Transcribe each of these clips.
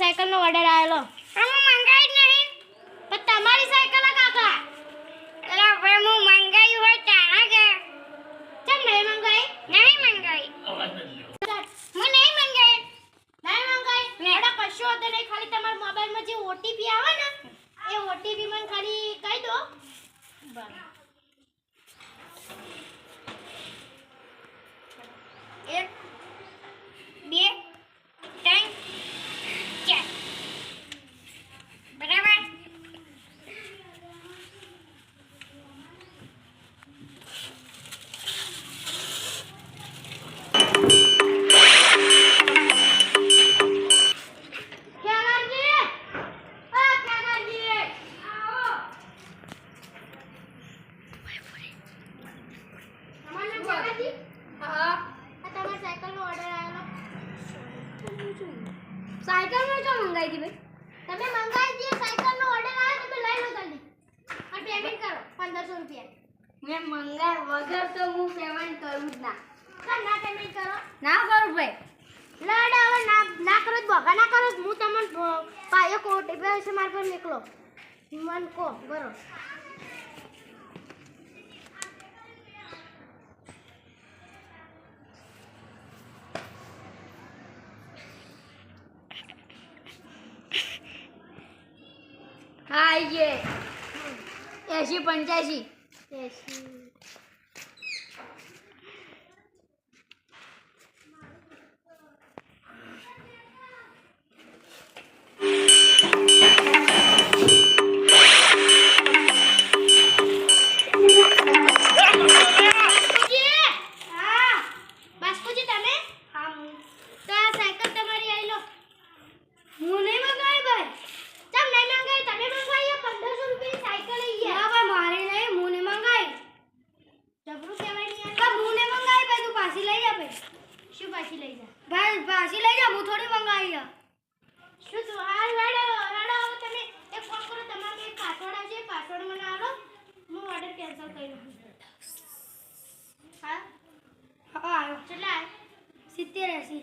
સાયકલનો order આવેલો. હું મંગાઈ જ નહીં. પણ તમારી સાયકલ કાકા. એટલે હવે હું મંગાઈ હોય તારા કે કેમ નહીં મંગાઈ? નહીં મંગાઈ. હું નહીં મંગાઈ. નહીં મંગાઈ? એડા કશો હતો નહીં, ખાલી તમારા મોબાઈલમાં જે ઓટીપી આવે ને એ ઓટીપી મને ખાલી કહી દો. બરાબર. 1 2 3 4 બરાબર. સાયકલનો જો મંગાઈ દી ભાઈ. તમે મંગાઈ દી સાયકલનો ઓર્ડર આવ્યો તમે લઈ લો જલ્દી. અને પેમેન્ટ કરો 1500 રૂપિયા. મેં મંગાઈ વગર તો હું પેમેન્ટ કરું જ ના. સર ના પેમેન્ટ કરો. ના કરું ભાઈ. લડ હવે ના કરો તો બગા ના કરો. હું તમને પાયો કોટ એ છે માર પર નીકળો. મન કો બરો. હા ये 80 85 પાછી લઈ જા. ભાઈ પાછી લઈ જા. હું થોડી મંગાવી છે. શું તું હાલ રડો હવે તમે એક કામ કરો. તમારે એક પાસવર્ડ આવશે, પાસવર્ડ મને આલો. હું ઓર્ડર કેન્સલ કરી દઉં. હા હા આવ્યો. કેટલા 70 80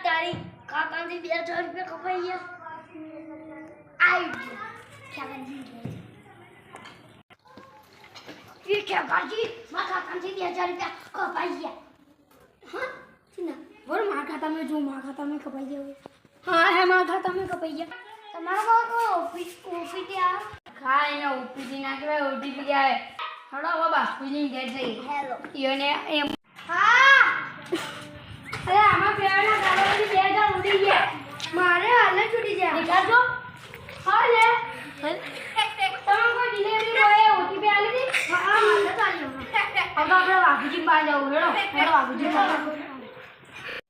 તારી કાકાથી 2000 રૂપિયા કપાઈ ગયા. મારા ખાતામાંથી 2000 રૂપિયા કપાઈ ગયા. હા ચિના બોલ મારા ખાતામાં જો મારા ખાતામાં કપાઈ ગયા. હા હે મારા ખાતામાં કપાઈ ગયા. તમારા બાબુ ઓપીટી આ ખા એને ઓપીટી ના કહેવાય ઓટીપી કહેવાય. હડો હવે બાસ્કુજી ઘેર જઈ. હેલો ઈઓને એમ હા અરે આમાં પેવાના ગાળોમાંથી 2000 ઉડી ગયા. મારે હાલે છૂટી જાય. દેખાડજો. હા લે તમે કોઈ ડિલિવરી બોય ઓટીપી આલી દી. હા હાલે ચાલ્યો. હવે આપણે વાઘુજી બહાર જવું. હેડો વાઘુજી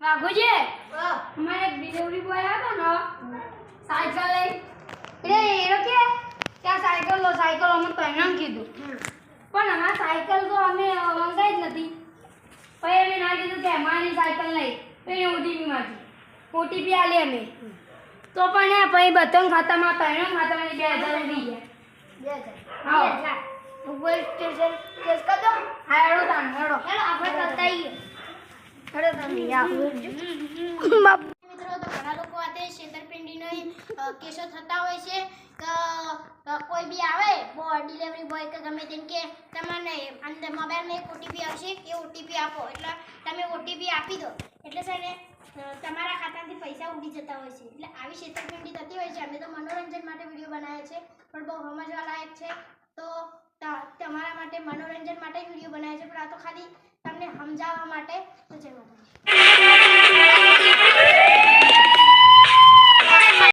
વાઘુજી અમારે એક ડિલિવરી બોય આવ્યો ને સાયકલ લઈ. એટલે એનો કે ત્યાં સાયકલ લો સાયકલ અમે પહેલાં કીધું પણ અમારે સાયકલ તો અમે મંગાઈ જ નથી. પછી એને ના કીધું કે અમારી સાયકલ નહીં પછી ઓટીપી માંથી ઓટીપી આલી અમે તો પણ એ પછી બધાના ખાતામાં પહેલાં ખાતામાં 2000 ઉડી ગયા. હા ઉપર સ્ટેશન કેસ કર દો. હા હેડો તાણ હેડો આપણે કરતા આવીએ. હેડો તાણ મિત્રો તો ઘણા લોકો આતે છેતરપિંડીનો કેસો થતા હોય છે કે કોઈ બી આવે ડિલિવરી બોય કે ગમે તેમ કે તમને અંદર મોબાઈલમાં એક ઓટીપી આવશે એ ઓટીપી આપો એટલે તમે ઓટીપી આપી દો એટલે છે ને તમારા ખાતામાંથી પૈસા ઉડી જતા હોય છે. એટલે આવી છેતરપિંડી થતી હોય છે. અમે તો મનોરંજન માટે વિડીયો બનાવ્યા છે પણ બહુ સમજવા લાયક છે. તો તમારા માટે મનોરંજન માટે વિડીયો બનાવ્યા છે પણ આ તો ખાલી તમને સમજાવવા માટે. તો જય માતાજી.